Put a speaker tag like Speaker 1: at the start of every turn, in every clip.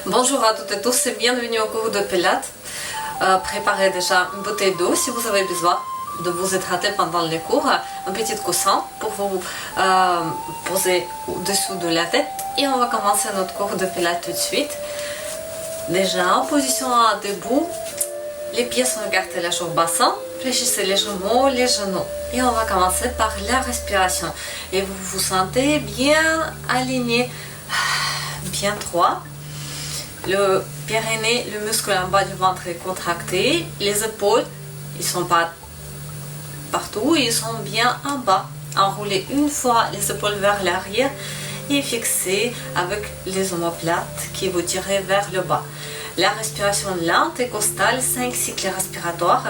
Speaker 1: Bonjour à toutes et tous et bienvenue au cours de Pilates. Préparez déjà une bouteille d'eau si vous avez besoin de vous hydrater pendant les cours, un petit coussin pour vous poser au-dessous de la tête et on va commencer notre cours de Pilates tout de suite. Déjà en position debout, les pieds sont écartés là sur le bassin, fléchissez les genoux et on va commencer par la respiration et vous vous sentez bien aligné, bien droit. Le périnée, le muscle en bas du ventre est contracté, les épaules, ils sont pas partout, ils sont bien en bas. Enroulez une fois les épaules vers l'arrière et fixez avec les omoplates qui vous tirez vers le bas. La respiration lente et costale, 5 cycles respiratoires.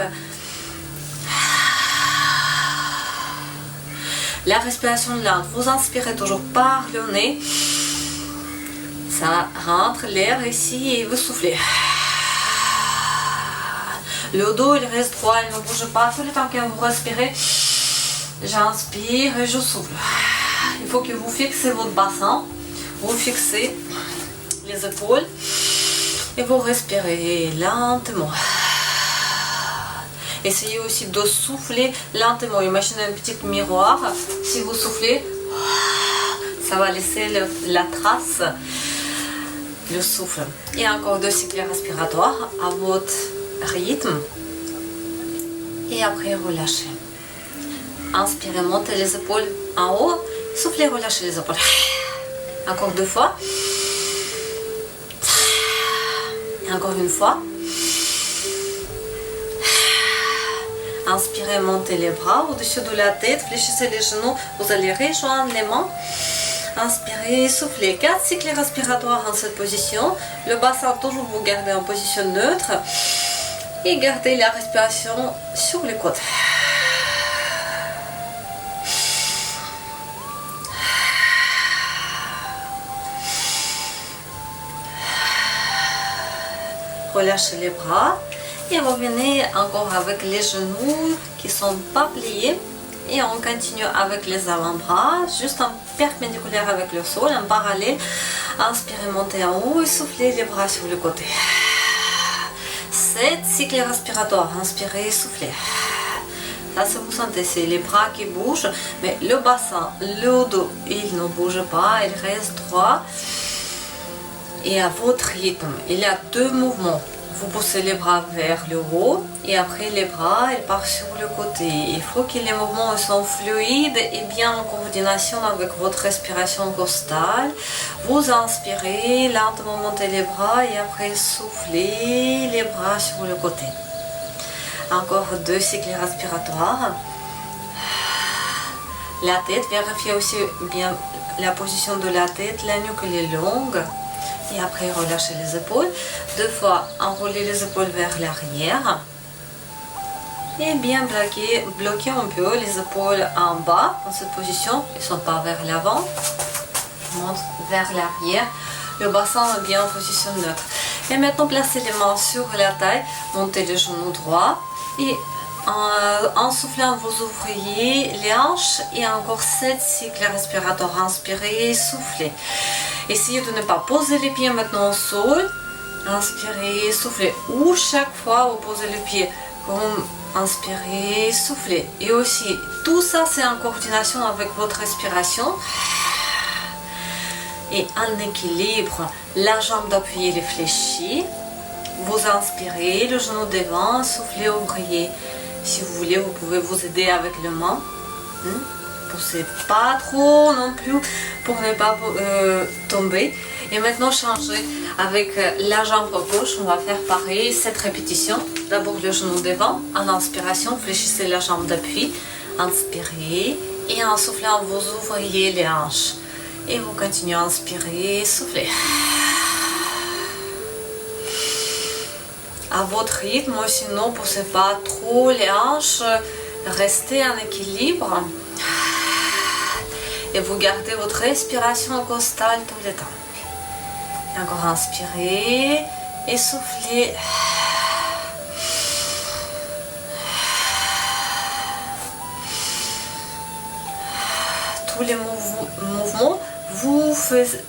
Speaker 1: La respiration lente, vous inspirez toujours par le nez. Ça rentre l'air ici et vous soufflez. Le dos il reste droit, il ne bouge pas. Tout le temps que vous respirez, j'inspire et je souffle. Il faut que vous fixez votre bassin, vous fixez les épaules et vous respirez lentement. Essayez aussi de souffler lentement. Imaginez un petit miroir. Si vous soufflez, ça va laisser la trace. Le souffle. Et encore 2 cycles respiratoires à votre rythme. Et après, relâchez. Inspirez, montez les épaules en haut. Soufflez, relâchez les épaules. Encore 2 fois. Et encore une fois. Inspirez, montez les bras au-dessus de la tête. Fléchissez les genoux. Vous allez rejoindre les mains. Inspirez, soufflez. 4 cycles respiratoires en cette position. Le bassin toujours vous gardez en position neutre. Et gardez la respiration sur les côtes. Relâchez les bras. Et revenez encore avec les genoux qui ne sont pas pliés. Et on continue avec les avant-bras, juste en perpendiculaire avec le sol, en parallèle. Inspirez, montez en haut et soufflez les bras sur le côté. 7 cycles respiratoires. Inspirez, soufflez. Ça, c'est vous sentez, c'est les bras qui bougent, mais le bassin, le dos, il ne bouge pas, il reste droit. Et à votre rythme, il y a 2 mouvements. Vous poussez les bras vers le haut et après les bras ils partent sur le côté. Il faut que les mouvements soient fluides et bien en coordination avec votre respiration costale. Vous inspirez, lentement montez les bras et après soufflez les bras sur le côté. Encore 2 cycles respiratoires. La tête, vérifiez aussi bien la position de la tête, la nuque elle est longue. Et après, relâchez les épaules. 2 fois, enroulez les épaules vers l'arrière. Et bien bloquez un peu les épaules en bas, dans cette position. Ils ne sont pas vers l'avant. Monte vers l'arrière. Le bassin est bien en position neutre. Et maintenant, placez les mains sur la taille. Montez les genoux droits. Et en soufflant, vous ouvriez les hanches. Et encore 7 cycles respiratoires. Inspirez et soufflez. Essayez de ne pas poser les pieds maintenant au sol. Inspirez, soufflez. Ou chaque fois vous posez les pieds, comme inspirez, soufflez. Et aussi, tout ça c'est en coordination avec votre respiration. Et en équilibre, la jambe d'appui est fléchie. Vous inspirez, le genou devant, soufflez, ouvrez. Si vous voulez, vous pouvez vous aider avec les mains. Poussez pas trop non plus pour ne pas tomber. Et maintenant changez avec la jambe gauche. On va faire pareil, 7 répétitions. D'abord le genou devant. En inspiration, fléchissez la jambe d'appui. Inspirez. Et en soufflant, vous ouvrez les hanches. Et vous continuez à inspirer, souffler. À votre rythme, sinon poussez pas trop les hanches. Restez en équilibre. Et vous gardez votre respiration costale tout le temps. Et encore inspirez et soufflez. Tous les mouvements, vous faites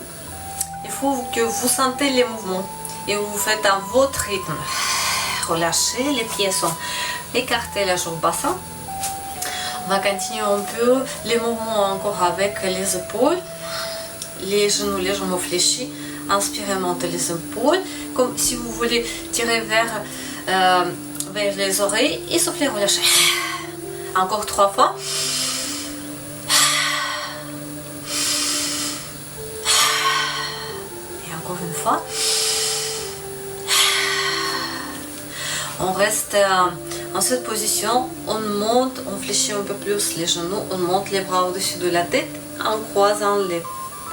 Speaker 1: Il faut que vous sentez les mouvements et vous faites à votre rythme. Relâchez, les pieds sont écartés là sur le bassin. On va continuer un peu les mouvements encore avec les épaules, les genoux légèrement fléchis. Inspirez, montez les épaules, comme si vous voulez tirer vers les oreilles et soufflez, relâchez. Encore 3 fois. Et encore une fois. On reste en cette position, on monte, on fléchit un peu plus les genoux, on monte les bras au-dessus de la tête en croisant les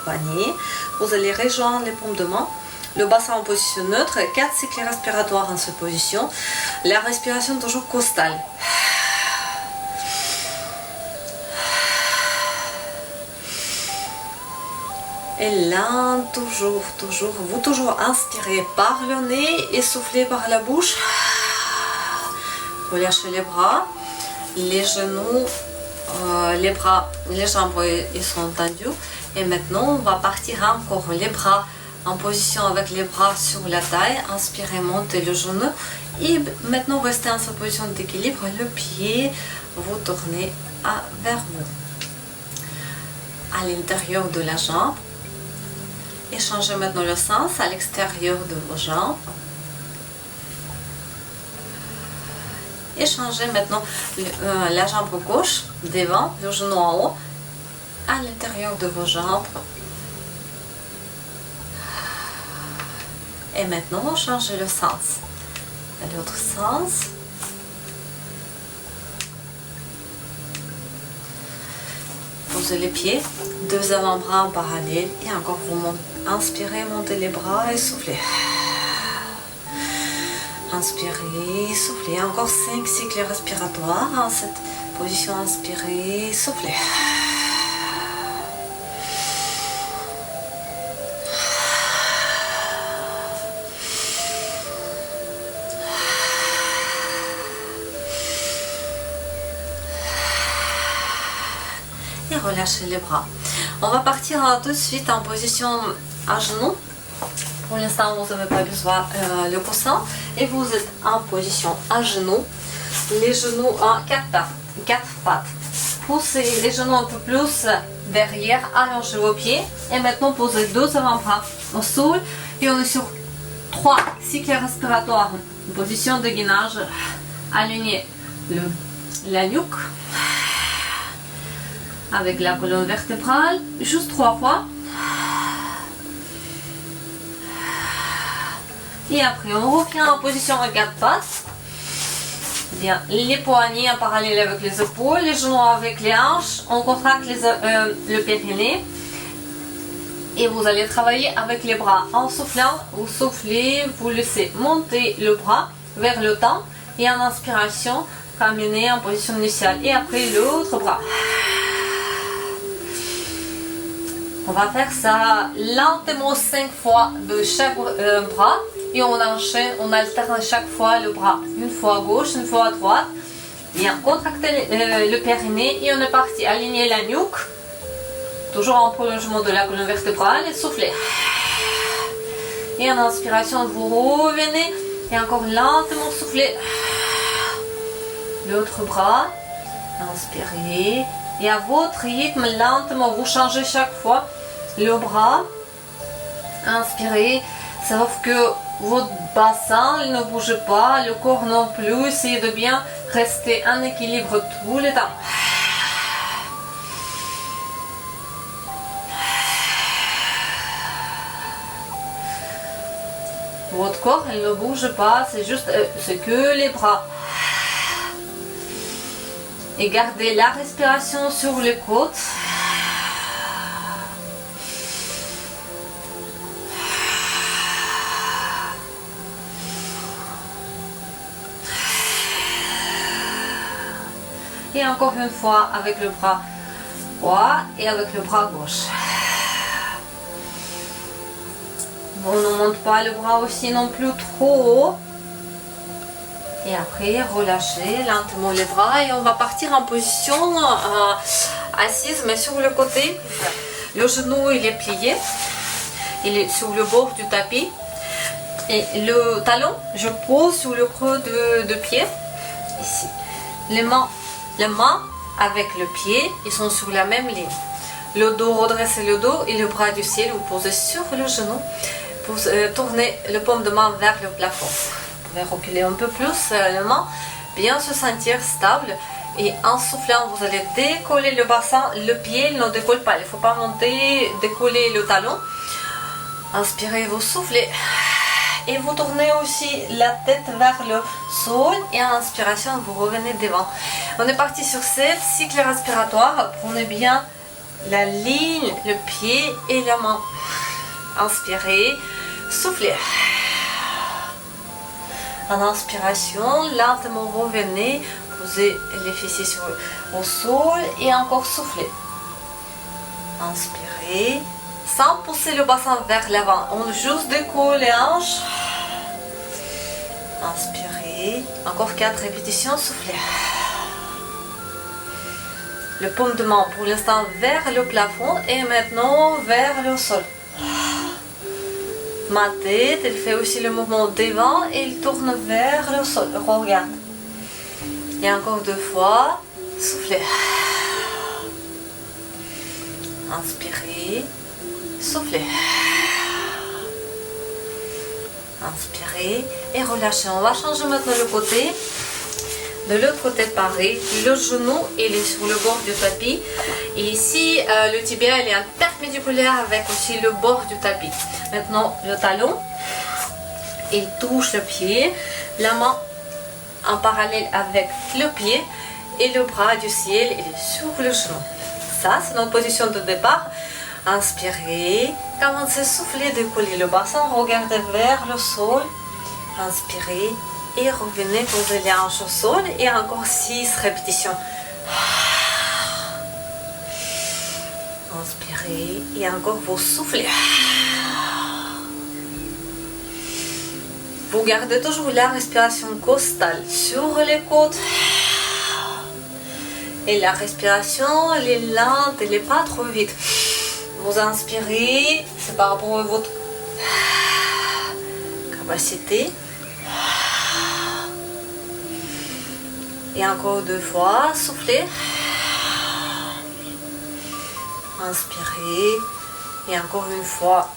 Speaker 1: poignets. Vous allez rejoindre les paumes de main, le bassin en position neutre, 4 cycles respiratoires en cette position. La respiration toujours costale. Et là, toujours, vous toujours inspirez par le nez et soufflez par la bouche. Relâchez les bras, les genoux, les bras, les jambes ils sont tendus. Et maintenant, on va partir encore les bras en position avec les bras sur la taille. Inspirez, montez le genou. Et maintenant, restez en cette position d'équilibre. Le pied, vous tournez vers vous. À l'intérieur de la jambe. Et changez maintenant le sens à l'extérieur de vos jambes. Et changez maintenant la jambe gauche devant, le genou en haut, à l'intérieur de vos jambes. Et maintenant, changez le sens. À l'autre sens. Posez les pieds, 2 avant-bras en parallèle et encore vous montez. Inspirez, montez les bras et soufflez. Inspirez, soufflez. Encore 5 cycles respiratoires en cette position. Inspirez, soufflez. Et relâchez les bras. On va partir tout de suite en position à genoux. Pour l'instant, vous n'avez pas besoin le coussin. Et vous êtes en position à genoux. Les genoux en 4 pattes. Poussez les genoux un peu plus derrière. Allongez vos pieds. Et maintenant, posez 2 avant-bras au sol. Et on est sur 3 cycles respiratoires. Position de gainage. Alignez la nuque avec la colonne vertébrale. Juste 3 fois. Et après, on revient en position à 4 pattes. Bien, les poignets en parallèle avec les épaules, les genoux avec les hanches. On contracte le périnée. Et vous allez travailler avec les bras. En soufflant, vous soufflez, vous laissez monter le bras vers le temps. Et en inspiration, ramenez en position initiale. Et après, l'autre bras. On va faire ça lentement 5 fois de chaque bras. Et on enchaîne, on alterne chaque fois le bras. Une fois à gauche, une fois à droite. Bien, contractez le périnée et on est parti. Alignez la nuque. Toujours en prolongement de la colonne vertébrale et soufflez. Et en inspiration, vous revenez. Et encore lentement soufflez. L'autre bras. Inspirez. Et à votre rythme, lentement, vous changez chaque fois le bras. Inspirez. Sauf que votre bassin ne bouge pas, le corps non plus. Essayez de bien rester en équilibre tout le temps. Votre corps, il ne bouge pas, c'est que les bras. Et gardez la respiration sur les côtes. Et encore une fois avec le bras droit et avec le bras gauche. On ne monte pas le bras aussi non plus trop haut. Et après, relâchez lentement les bras et on va partir en position assise mais sur le côté. Le genou il est plié il est sur le bord du tapis. Et le talon, je pose sur le creux de pied, ici. Les mains avec le pied, ils sont sur la même ligne. Le dos, redressez le dos et le bras du ciel, vous posez sur le genou. Pour tourner le paume de main vers le plafond. Vous pouvez reculer un peu plus les mains, bien se sentir stable. Et en soufflant, vous allez décoller le bassin, le pied ne décolle pas. Il ne faut pas monter, décoller le talon. Inspirez, vous soufflez. Et vous tournez aussi la tête vers le sol. Et en inspiration, vous revenez devant. On est parti sur 7 cycles respiratoires. Prenez bien la ligne, le pied et la main. Inspirez, soufflez. En inspiration, lentement revenez, posez les fessiers au sol et encore soufflez. Inspirez, sans pousser le bassin vers l'avant, on juste décolle les hanches. Inspirez, encore 4 répétitions, soufflez. Le paume de main pour l'instant vers le plafond et maintenant vers le sol. Ma tête, elle fait aussi le mouvement devant et il tourne vers le sol. Regarde. Et encore 2 fois. Soufflez. Inspirez. Soufflez. Inspirez et relâchez. On va changer maintenant le côté. De l'autre côté, pareil, le genou il est sur le bord du tapis. Et ici, le tibia il est perpendiculaire avec aussi le bord du tapis. Maintenant, le talon, il touche le pied. La main en parallèle avec le pied. Et le bras du ciel, il est sur le genou. Ça, c'est notre position de départ. Inspirez. Commencez à souffler, décoller le bassin. Regardez vers le sol. Inspirez. Et revenez, posez les hanches au sol et encore 6 répétitions. Inspirez et encore vous soufflez. Vous gardez toujours la respiration costale sur les côtes. Et la respiration, elle est lente, elle n'est pas trop vite. Vous inspirez, c'est par rapport à votre capacité. Et encore 2 fois, soufflez. Inspirez. Et encore une fois.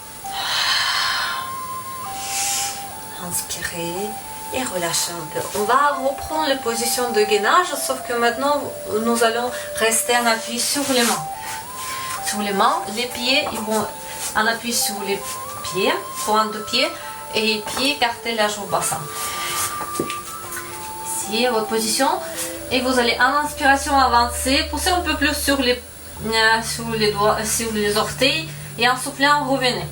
Speaker 1: Inspirez. Et relâchez un peu. On va reprendre la position de gainage, sauf que maintenant, nous allons rester en appui sur les mains. Sur les mains, les pieds, ils vont en appui sur les pieds, pointe de pied, et les pieds écartés large au bassin. Votre position et vous allez en inspiration avancer, pousser un peu plus sur les doigts, sur les orteils et en soufflant revenez.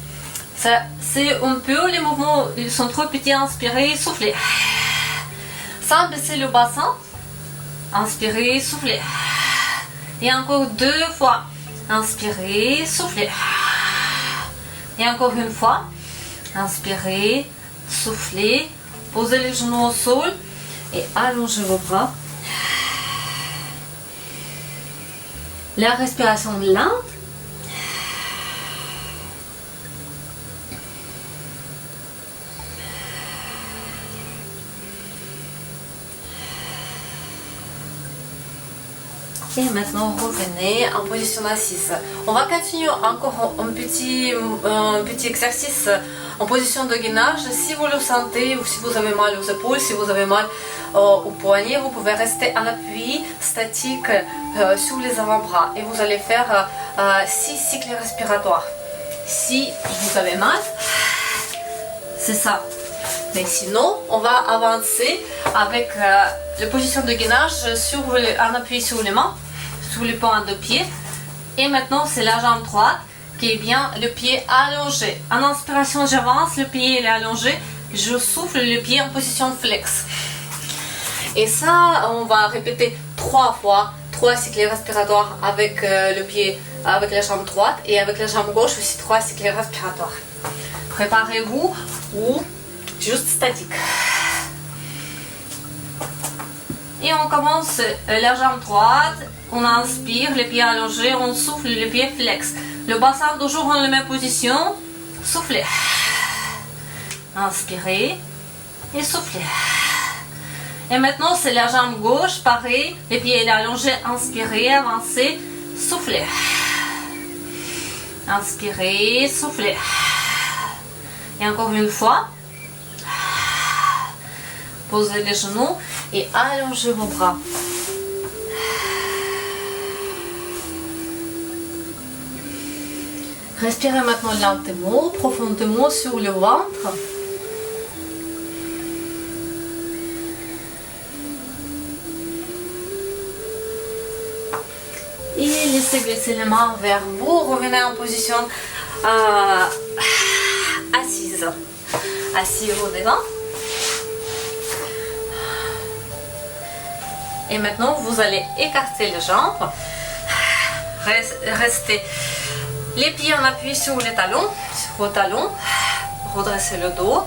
Speaker 1: Ça, c'est un peu les mouvements, ils sont trop petits. Inspirez, soufflez. Sans baisser le bassin. Inspirez, soufflez. Et encore 2 fois. Inspirez, soufflez. Et encore une fois. Inspirez, soufflez. Posez les genoux au sol. Et allongez vos bras. La respiration lente. Et maintenant revenez en position assise. On va continuer encore un petit exercice en position de gainage. Si vous le sentez ou si vous avez mal aux épaules, si vous avez mal au poignet, vous pouvez rester en appui statique sur les avant-bras. Et vous allez faire 6 cycles respiratoires. Si vous avez mal, c'est ça. Mais sinon, on va avancer avec la position de gainage en appui sur les mains, sur les pointes de pied. Et maintenant, c'est la jambe droite qui est bien le pied allongé. En inspiration, j'avance, le pied est allongé. Je souffle le pied en position flex. Et ça, on va répéter 3 fois, 3 cycles respiratoires avec le pied, avec la jambe droite et avec la jambe gauche aussi 3 cycles respiratoires. Préparez-vous ou juste statique. Et on commence la jambe droite, on inspire, les pieds allongés, on souffle, les pieds flex. Le bassin toujours dans la même position, soufflez. Inspirez et soufflez. Et maintenant, c'est la jambe gauche, pareil. Les pieds allongés, inspirez, avancez, soufflez. Inspirez, soufflez. Et encore une fois. Posez les genoux et allongez vos bras. Respirez maintenant lentement, profondément sur le ventre. Et laissez glisser les mains vers vous. Revenez en position assise. Assis au devant. Et maintenant, vous allez écarter les jambes. Restez les pieds en appui sur les talons, sur vos talons. Redressez le dos.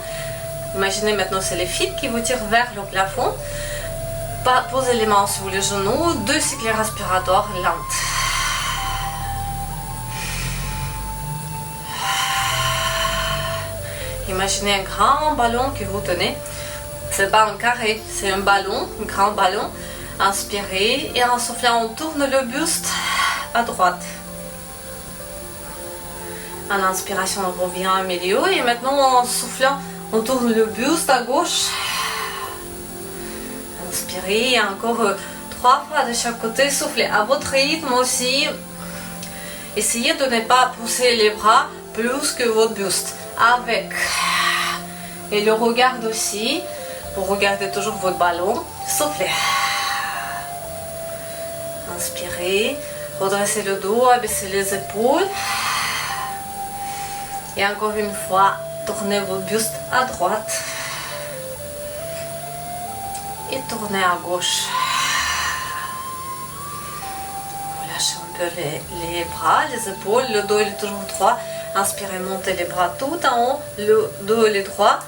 Speaker 1: Imaginez maintenant, c'est les feet qui vous tirent vers le plafond. Posez les mains sur les genoux. 2 cycles respiratoires lents. Imaginez un grand ballon que vous tenez. Ce n'est pas un carré, c'est un ballon, un grand ballon. Inspirez et en soufflant, on tourne le buste à droite. En inspiration, on revient au milieu et maintenant en soufflant, on tourne le buste à gauche. Inspirez, encore 3 fois de chaque côté, soufflez à votre rythme aussi. Essayez de ne pas pousser les bras plus que votre buste. Avec. Et le regard aussi. Vous regardez toujours votre ballon. Soufflez. Inspirez. Redressez le dos, abaissez les épaules. Et encore une fois, tournez votre buste à droite. Et tournez à gauche. Vous lâchez un peu les bras, les épaules. Le dos est toujours droit. Inspirez, montez les bras tout en haut. Le dos est droit.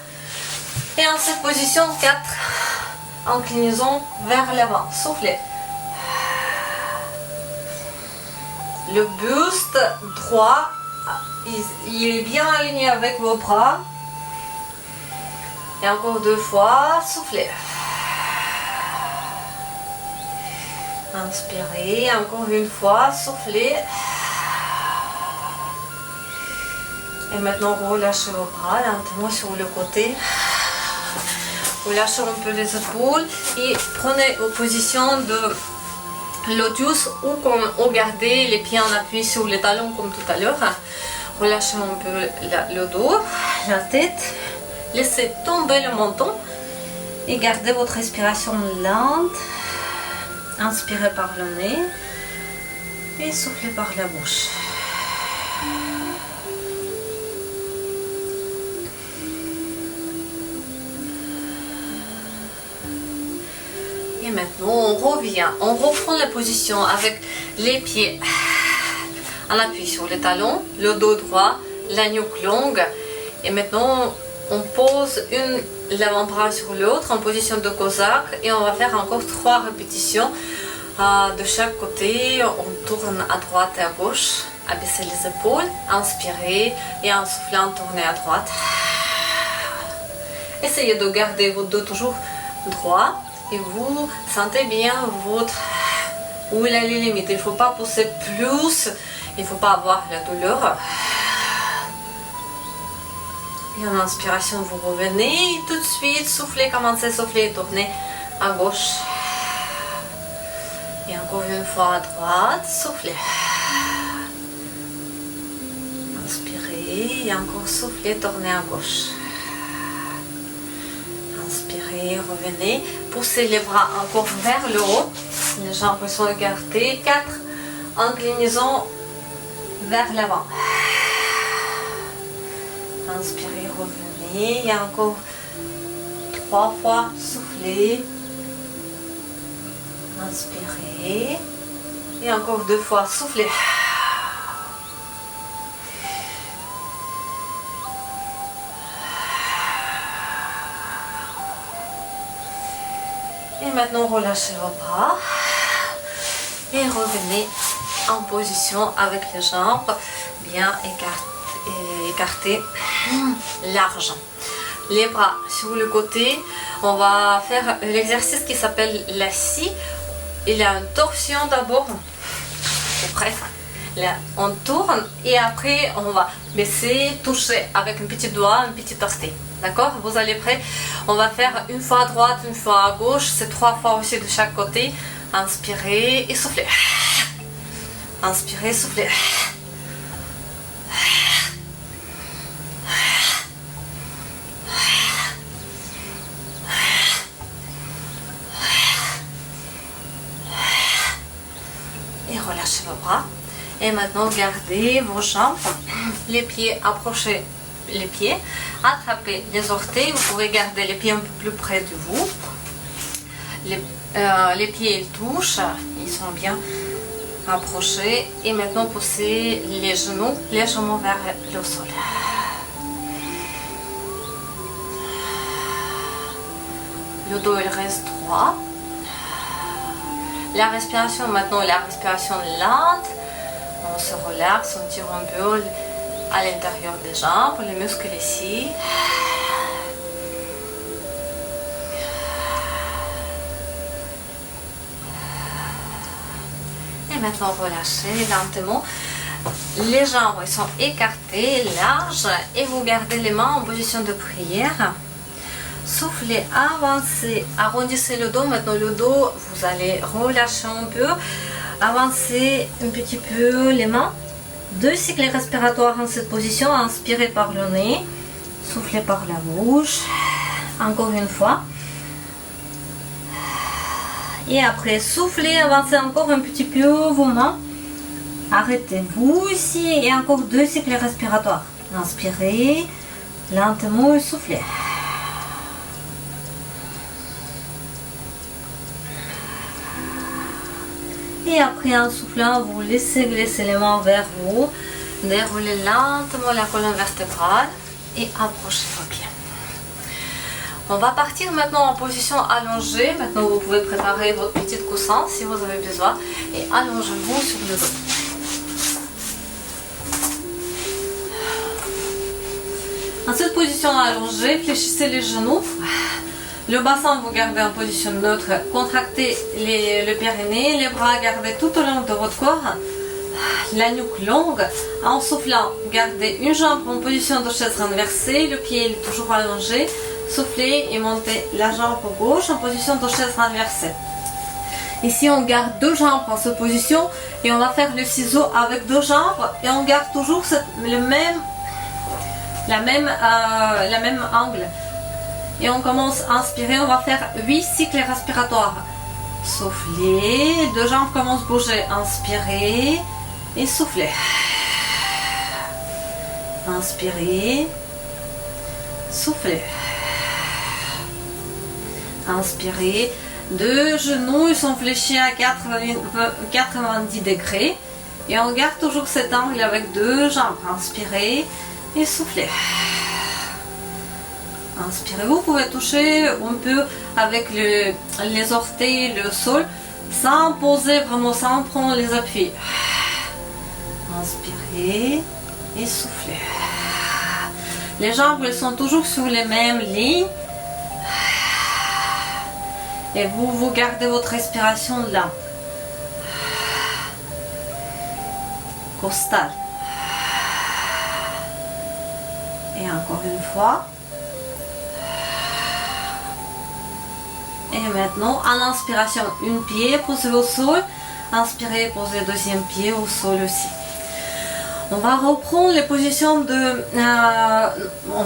Speaker 1: Et en cette position, 4 inclinaisons vers l'avant. Soufflez. Le buste droit, il est bien aligné avec vos bras. Et encore 2 fois, soufflez. Inspirez, encore une fois, soufflez. Et maintenant, relâchez vos bras lentement sur le côté. Relâchez un peu les épaules et prenez une position de lotus ou comme gardez les pieds en appui sur les talons comme tout à l'heure. Relâchez un peu le dos, la tête. Laissez tomber le menton et gardez votre respiration lente. Inspirez par le nez et soufflez par la bouche. Et maintenant, on revient. On reprend la position avec les pieds en appui sur les talons, le dos droit, la nuque longue. Et maintenant, on pose l'avant-bras sur l'autre en position de cosaque. Et on va faire encore 3 répétitions de chaque côté. On tourne à droite et à gauche. Abaissez les épaules. Inspirez. Et en soufflant, tournez à droite. Essayez de garder votre dos toujours droit. Et vous sentez bien où il a les limites. Il ne faut pas pousser plus. Il ne faut pas avoir la douleur. Et en inspiration, vous revenez. Tout de suite, soufflez, commencez à souffler. Tournez à gauche. Et encore une fois à droite. Soufflez. Inspirez. Et encore soufflez. Tournez à gauche. Inspirez, revenez, poussez les bras encore vers le haut, les jambes sont écartées, 4 inclinaisons vers l'avant. Inspirez, revenez, et encore 3 fois, soufflez, inspirez, et encore 2 fois, soufflez. Et maintenant, relâchez vos bras et revenez en position avec les jambes bien écartés, large. Les bras sur le côté. On va faire l'exercice qui s'appelle la scie. Il y a une torsion d'abord. Prêt. Là, on tourne et après on va baisser, toucher avec un petit doigt, un petit orteil. D'accord? Vous allez prêt? On va faire une fois à droite, une fois à gauche. C'est 3 fois aussi de chaque côté. Inspirez et soufflez. Inspirez, soufflez. Et relâchez vos bras. Et maintenant, gardez vos jambes, les pieds, approchez les pieds, attrapez les orteils. Vous pouvez garder les pieds un peu plus près de vous. Les pieds ils touchent, ils sont bien approchés. Et maintenant, poussez les genoux légèrement vers le sol. Le dos il reste droit. La respiration maintenant, la respiration lente. On se relaxe, on tire un peu à l'intérieur des jambes, les muscles ici. Et maintenant, relâchez lentement. Les jambes ils sont écartées, larges, et vous gardez les mains en position de prière. Soufflez, avancez, arrondissez le dos. Maintenant le dos, vous allez relâcher un peu. Avancez un petit peu les mains. 2 cycles respiratoires en cette position. Inspirez par le nez. Soufflez par la bouche. Encore une fois. Et après, soufflez, avancez encore un petit peu vos mains. Arrêtez-vous ici. Et encore 2 cycles respiratoires. Inspirez. Lentement et soufflez. Et après, en soufflant, vous laissez glisser les mains vers vous. Déroulez lentement la colonne vertébrale et approchez vos pieds. On va partir maintenant en position allongée. Maintenant, vous pouvez préparer votre petit coussin si vous avez besoin. Et allongez-vous sur le dos. En cette position allongée, fléchissez les genoux. Le bassin, vous gardez en position neutre. Contractez le périnée, les bras gardez tout au long de votre corps. La nuque longue. En soufflant, gardez une jambe en position de chaise renversée. Le pied est toujours allongé. Soufflez et montez la jambe gauche en position de chaise renversée. Ici, on garde 2 jambes en cette position et on va faire le ciseau avec 2 jambes et on garde toujours le même angle. Et on commence à inspirer, on va faire 8 cycles respiratoires. Soufflez, 2 jambes commencent à bouger. Inspirez et soufflez. Inspirez, soufflez. Inspirez. 2 genoux ils sont fléchis à 90 degrés. Et on garde toujours cet angle avec 2 jambes. Inspirez et soufflez. Inspirez, vous pouvez toucher un peu avec les orteils, le sol, sans poser vraiment, sans prendre les appuis. Inspirez et soufflez. Les jambes elles sont toujours sur les mêmes lignes. Et vous gardez votre respiration là. Costale. Et encore une fois. Et maintenant, à l'inspiration, un pied posé au sol. Inspirez, posez le deuxième pied au sol aussi. On va reprendre les positions de... on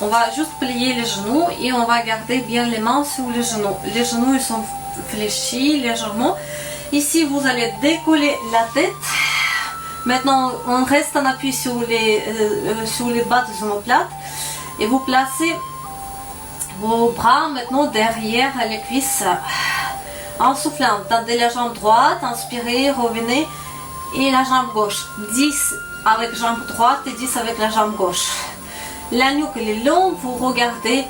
Speaker 1: va juste plier les genoux et on va garder bien les mains sur les genoux. Les genoux ils sont fléchis légèrement. Ici, vous allez décoller la tête. Maintenant, on reste en appui sur les bas de l'omoplate. Et vous placez vos bras maintenant derrière les cuisses. En soufflant, tendez la jambe droite, inspirez, revenez. Et la jambe gauche, 10 avec la jambe droite et 10 avec la jambe gauche. La nuque est longue, vous regardez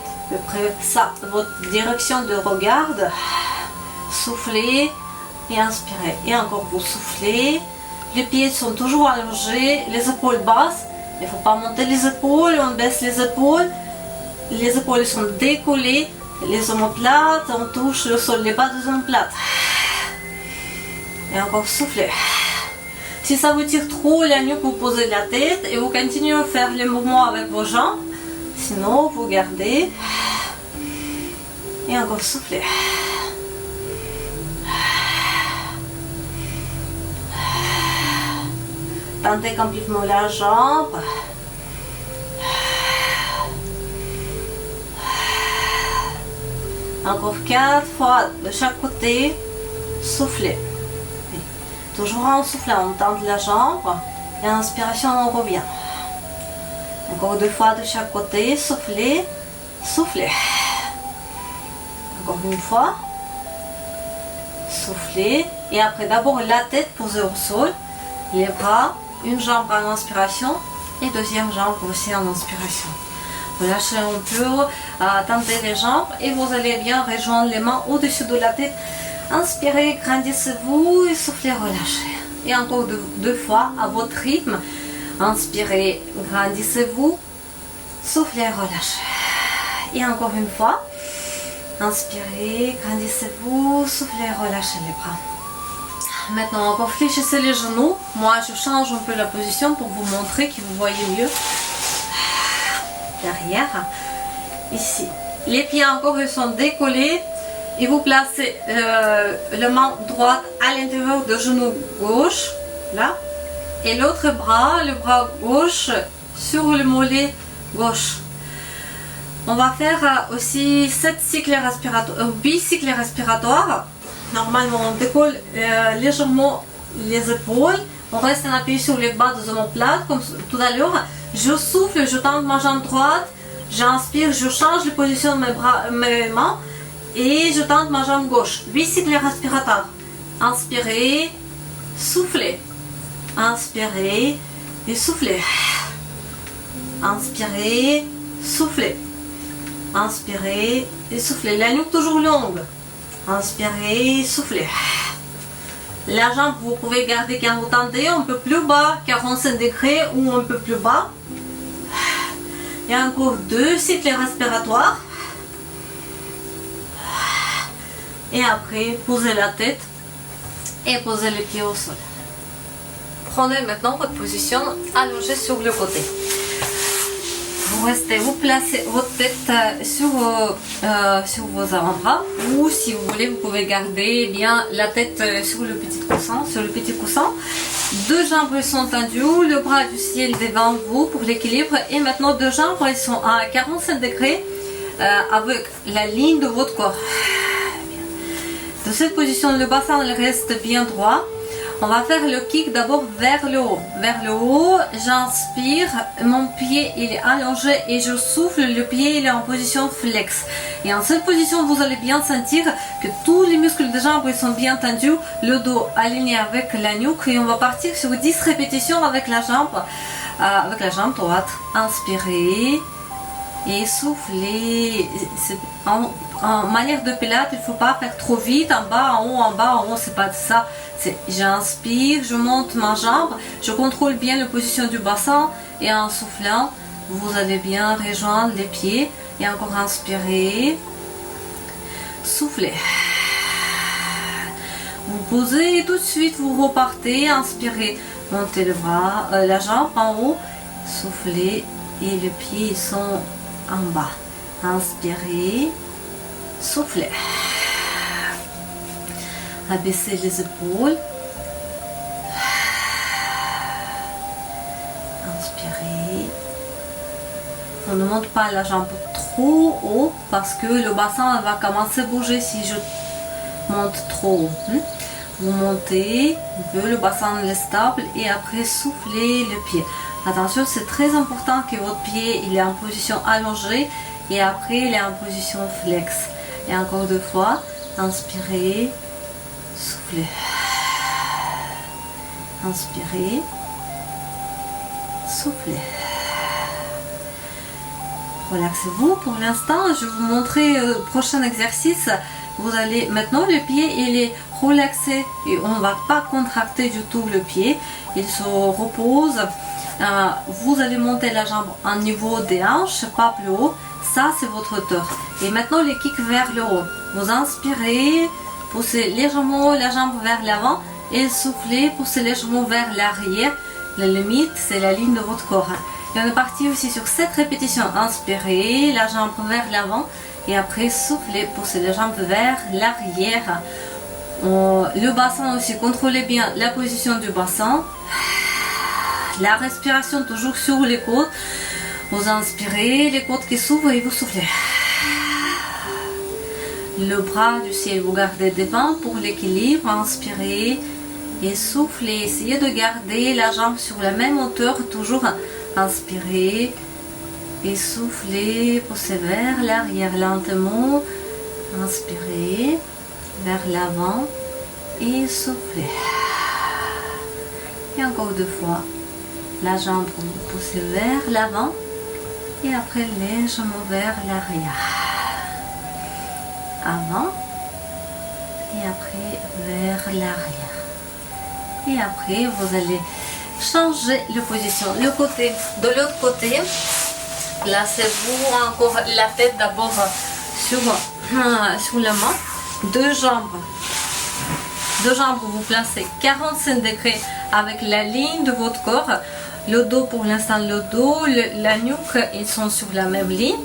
Speaker 1: ça, votre direction de regard. Soufflez et inspirez. Et encore vous soufflez. Les pieds sont toujours allongés, les épaules basses. Il ne faut pas monter les épaules, on baisse les épaules. Les épaules sont décollées, les omoplates, on touche le sol, les bas des omoplates. Et encore souffler. Si ça vous tire trop la nuque, vous posez la tête et vous continuez à faire les mouvements avec vos jambes. Sinon, vous gardez. Et encore souffler. Tentez complètement la jambe. Encore 4 fois de chaque côté. Soufflez. Toujours en soufflant, on tente la jambe. Et en inspiration, on revient. Encore 2 fois de chaque côté. Soufflez. Soufflez. Encore une fois. Soufflez. Et après, d'abord la tête posée au sol. Les bras. Une jambe en inspiration. Et deuxième jambe aussi en inspiration. Relâchez un peu, tendez les jambes et vous allez bien rejoindre les mains au-dessus de la tête. Inspirez, grandissez-vous et soufflez, relâchez. Et encore 2 fois à votre rythme. Inspirez, grandissez-vous, soufflez, relâchez. Et encore une fois. Inspirez, grandissez-vous, soufflez, relâchez les bras. Maintenant, encore fléchissez les genoux. Moi, je change un peu la position pour vous montrer que vous voyez mieux. Derrière, ici. Les pieds encore ils sont décollés et vous placez la main droite à l'intérieur du genou gauche, là, et l'autre bras, le bras gauche sur le mollet gauche. On va faire aussi 7 cycles respiratoires, 8 cycles respiratoires. Normalement, on décolle légèrement les épaules. On reste en appui sur les bas des omoplates, comme tout à l'heure. Je souffle, je tente ma jambe droite. J'inspire, je change la position de mes mains. Et je tente ma jambe gauche. 8 cycles respiratoires. Inspirez, soufflez. Inspirez et soufflez. Inspirez, soufflez. Inspirez et soufflez. La nuque toujours longue. Inspirez, soufflez. La jambe, vous pouvez garder quand vous tentez un peu plus bas, 45 degrés ou un peu plus bas. Et encore 2 cycles respiratoires. Et après, posez la tête et posez les pieds au sol. Prenez maintenant votre position allongée sur le côté. Vous restez, vous placez votre tête sur vos avant-bras, ou si vous voulez, vous pouvez garder bien la tête sur le petit coussin, 2 jambes sont tendues, le bras du ciel devant vous pour l'équilibre, et maintenant 2 jambes elles sont à 45 degrés avec la ligne de votre corps. Dans cette position, le bassin reste bien droit. On va faire le kick d'abord vers le haut. Vers le haut, j'inspire, mon pied il est allongé et je souffle, le pied il est en position flex. Et en cette position, vous allez bien sentir que tous les muscles des jambes ils sont bien tendus, le dos aligné avec la nuque et on va partir sur 10 répétitions avec la jambe droite. Inspirez et soufflez. En manière de pilates, il ne faut pas faire trop vite, en bas, en haut, c'est pas ça. J'inspire, je monte ma jambe, je contrôle bien la position du bassin et en soufflant, vous allez bien rejoindre les pieds et encore inspirer, soufflez. Vous posez et tout de suite vous repartez, inspirez, montez le bras, la jambe en haut, soufflez et les pieds sont en bas. Inspirez. Soufflez. Abaissez les épaules. Inspirez. On ne monte pas la jambe trop haut parce que le bassin va commencer à bouger si je monte trop haut. Vous montez un peu, le bassin est stable et après soufflez le pied. Attention, c'est très important que votre pied il est en position allongée et après il est en position flex. Et encore 2 fois, inspirez, soufflez. Inspirez, soufflez. Relaxez-vous. Pour l'instant, je vais vous montrer le prochain exercice. Vous allez maintenant le pied il est relaxé et on ne va pas contracter du tout le pied. Il se repose vous allez monter la jambe en niveau des hanches, pas plus haut. Ça, c'est votre hauteur. Et maintenant, les kicks vers le haut. Vous inspirez, poussez légèrement la jambe vers l'avant et soufflez, poussez légèrement vers l'arrière. La limite, c'est la ligne de votre corps. Et on est parti aussi sur cette répétition. Inspirez, la jambe vers l'avant et après soufflez, poussez la jambe vers l'arrière. Le bassin aussi, contrôlez bien la position du bassin. La respiration toujours sur les côtes. Vous inspirez, les côtes qui s'ouvrent et vous soufflez. Le bras du ciel, vous gardez devant pour l'équilibre. Inspirez et soufflez. Essayez de garder la jambe sur la même hauteur. Toujours inspirez et soufflez. Poussez vers l'arrière lentement. Inspirez vers l'avant et soufflez. Et encore 2 fois. La jambe, vous poussez vers l'avant et après légèrement vers l'arrière. Avant et après vers l'arrière. Et après, vous allez changer de position. De l'autre côté, placez-vous encore la tête d'abord sur la main. Deux jambes, vous placez 45 degrés avec la ligne de votre corps. Le dos, pour l'instant, le dos, la nuque, ils sont sur la même ligne.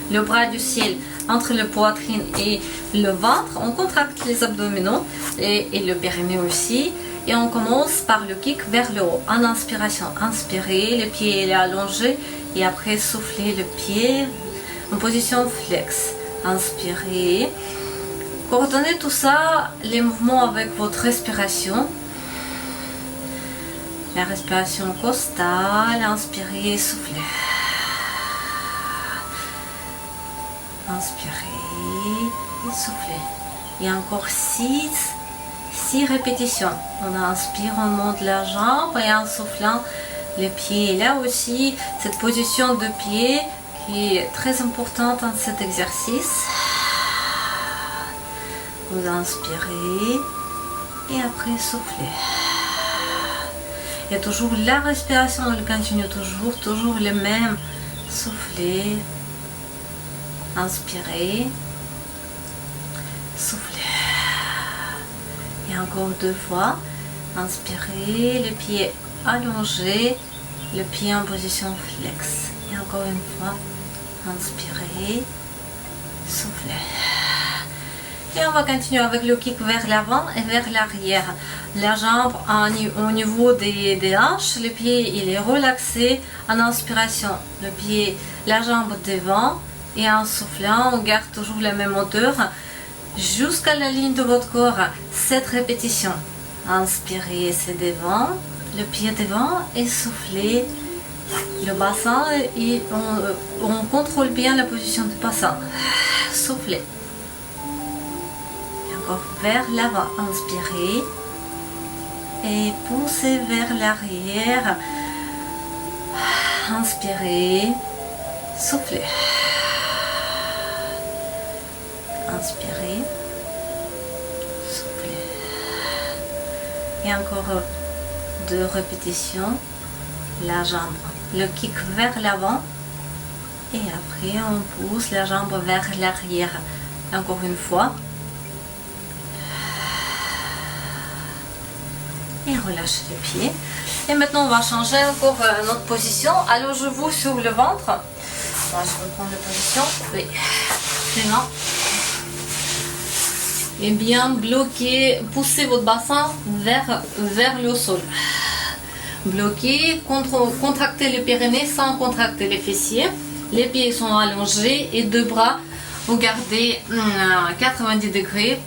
Speaker 1: Le bras du ciel entre la poitrine et le ventre. On contracte les abdominaux et le périnée aussi. Et on commence par le kick vers le haut. En inspiration, inspirez, le pied est allongé. Et après, soufflez le pied en position flex. Inspirez. Coordonnez tout ça, les mouvements avec votre respiration. La respiration costale, inspirez, soufflez. Inspirez et soufflez. Et encore 6 répétitions. On inspire, on monte la jambe et en soufflant les pieds. Et là aussi, cette position de pied qui est très importante dans cet exercice. Vous inspirez et après soufflez. Il y a toujours la respiration, elle continue toujours le même. Soufflez, inspirez, soufflez. Et encore 2 fois. Inspirez, le pied allongé, le pied en position flex. Et encore une fois, inspirez, soufflez. Et on va continuer avec le kick vers l'avant et vers l'arrière. La jambe au niveau des hanches, le pied il est relaxé en inspiration. La jambe devant et en soufflant, on garde toujours la même hauteur jusqu'à la ligne de votre corps. 7 répétitions. Inspirez, c'est devant, le pied devant et soufflez. Le bassin, et on contrôle bien la position du bassin. Soufflez. Vers l'avant, inspirez et poussez vers l'arrière. Inspirez, soufflez. Inspirez, soufflez. Et encore 2 répétitions. La jambe, le kick vers l'avant et après on pousse la jambe vers l'arrière. Encore une fois. Et relâchez le pied. Et maintenant, on va changer encore notre position. Allongez-vous sur le ventre. Moi, je vais prendre la position. Oui. Vraiment. Et bien bloquez, poussez votre bassin vers le sol. Bloquez, contractez le périnée sans contracter les fessiers. Les pieds sont allongés et 2 bras, vous gardez 90 degrés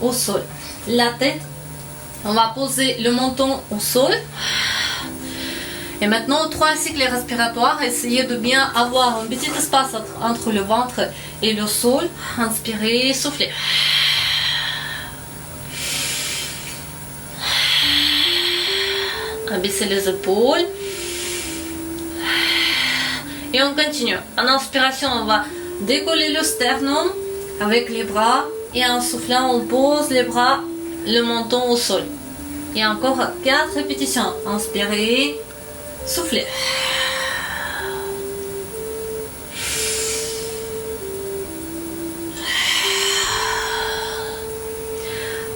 Speaker 1: au sol. La tête, on va poser le menton au sol. Et maintenant, 3 cycles respiratoires. Essayez de bien avoir un petit espace entre le ventre et le sol. Inspirez, soufflez. Abaissez les épaules. Et on continue. En inspiration, on va décoller le sternum avec les bras. Et en soufflant, on pose les bras, le menton au sol. Et encore 4 répétitions. Inspirez, Soufflez.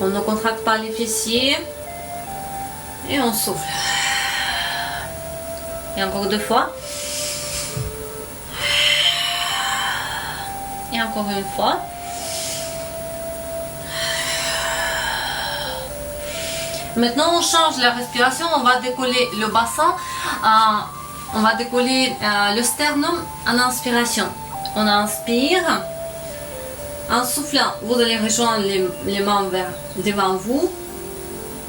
Speaker 1: On ne contracte pas les fessiers et on souffle. Et encore 2 fois. Et encore une fois. Maintenant, on change la respiration. On va décoller le bassin. On va décoller le sternum en inspiration. On inspire. En soufflant, vous allez rejoindre les mains devant vous.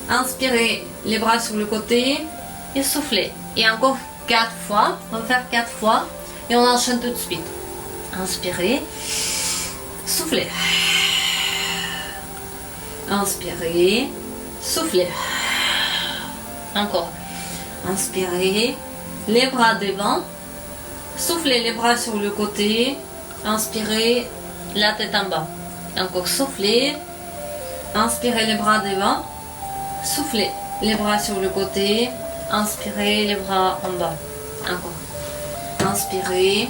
Speaker 1: Inspirez les bras sur le côté et soufflez. Et encore 4 fois. On va faire 4 fois et on enchaîne tout de suite. Inspirez. Soufflez. Inspirez. Soufflez. Encore. Inspirez. Les bras devant. Soufflez les bras sur le côté. Inspirez. La tête en bas. Encore soufflez. Inspirez les bras devant. Soufflez les bras sur le côté. Inspirez les bras en bas. Encore. Inspirez.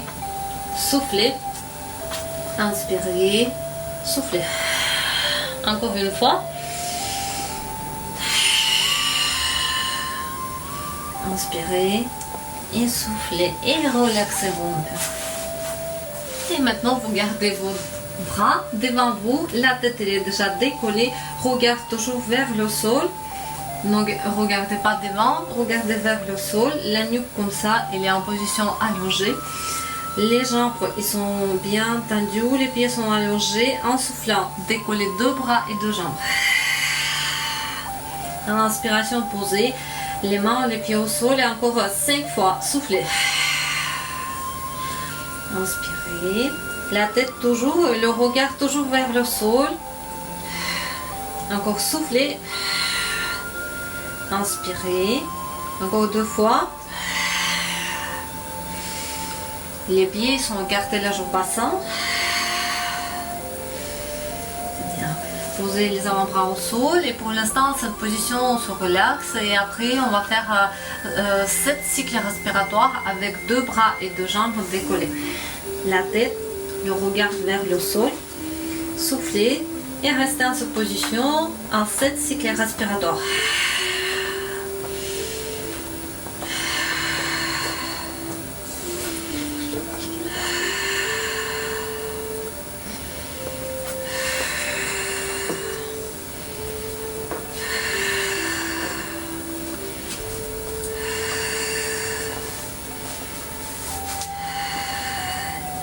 Speaker 1: Soufflez. Inspirez. Soufflez. Encore une fois. Inspirez et soufflez et relaxez-vous. Et maintenant, vous gardez vos bras devant vous. La tête elle est déjà décollée. Regardez toujours vers le sol. Ne regardez pas devant. Regardez vers le sol. La nuque comme ça, elle est en position allongée. Les jambes ils sont bien tendues. Les pieds sont allongés. En soufflant, décollez 2 bras et 2 jambes. En inspiration, posez les mains, les pieds au sol. Et encore 5 fois. Soufflez. Inspirez, la tête toujours, le regard toujours vers le sol. Encore soufflez. Inspirez, encore 2 fois. Les pieds sont écartés large au bassin. Posez les avant-bras au sol et pour l'instant cette position on se relaxe et après on va faire 7 cycles respiratoires avec 2 bras et 2 jambes décollés. La tête, le regard vers le sol, soufflez et restez en cette position en 7 cycles respiratoires.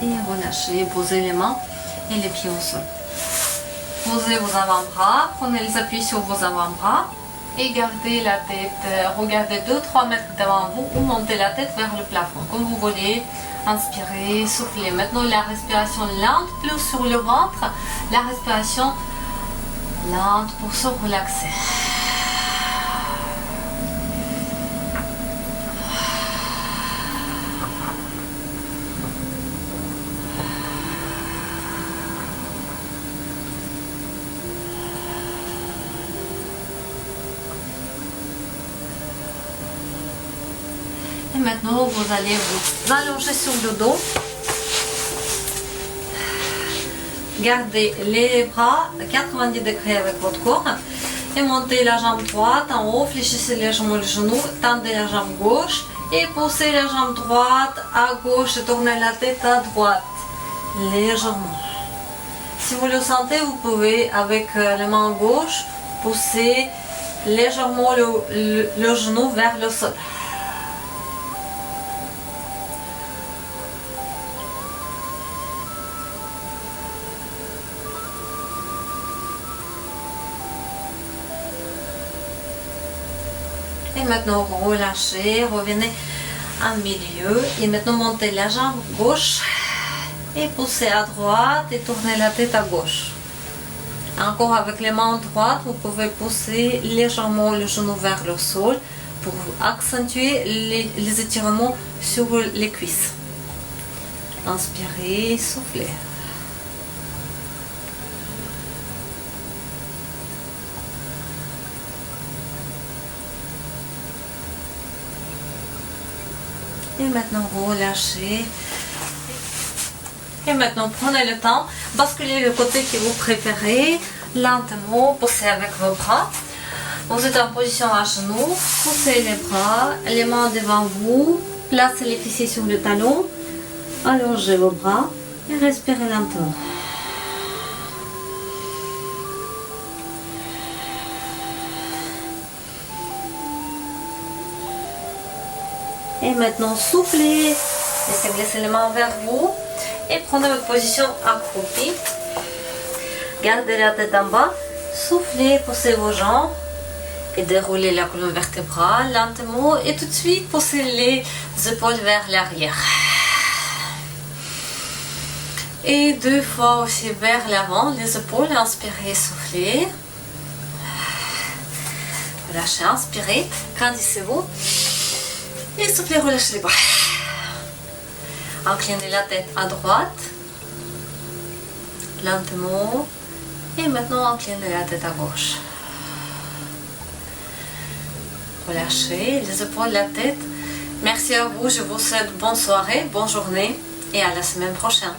Speaker 1: Et relâchez, posez les mains et les pieds au sol. Posez vos avant-bras, prenez les appuis sur vos avant-bras et gardez la tête, regardez 2-3 mètres devant vous ou montez la tête vers le plafond, comme vous voulez. Inspirez, soufflez. Maintenant la respiration lente, plus sur le ventre, la respiration lente pour se relaxer. Et maintenant, vous allez vous allonger sur le dos. Gardez les bras à 90 degrés avec votre corps. Et montez la jambe droite en haut. Fléchissez légèrement le genou. Tendez la jambe gauche. Et poussez la jambe droite à gauche. Et tournez la tête à droite. Légèrement. Si vous le sentez, vous pouvez, avec la main gauche, pousser légèrement le genou vers le sol. Et maintenant relâchez, revenez en milieu et maintenant montez la jambe gauche et poussez à droite et tournez la tête à gauche. Encore avec les mains droites, vous pouvez pousser légèrement le genou vers le sol pour accentuer les étirements sur les cuisses. Inspirez, soufflez. Et maintenant, relâchez. Et maintenant, prenez le temps, basculez le côté que vous préférez, lentement, poussez avec vos bras. Vous êtes en position à genoux, poussez les bras, les mains devant vous, placez les fessiers sur le talon, allongez vos bras et respirez lentement. Et maintenant, soufflez, laissez glisser les mains vers vous et prenez votre position accroupie. Gardez la tête en bas, soufflez, poussez vos jambes et déroulez la colonne vertébrale lentement et tout de suite poussez les épaules vers l'arrière. Et 2 fois aussi vers l'avant, les épaules, inspirez, soufflez. Relâchez, inspirez, grandissez-vous. Et soufflez, relâchez les bras. Inclinez la tête à droite, lentement. Et maintenant, inclinez la tête à gauche. Relâchez les épaules, la tête. Merci à vous, je vous souhaite bonne soirée, bonne journée et à la semaine prochaine.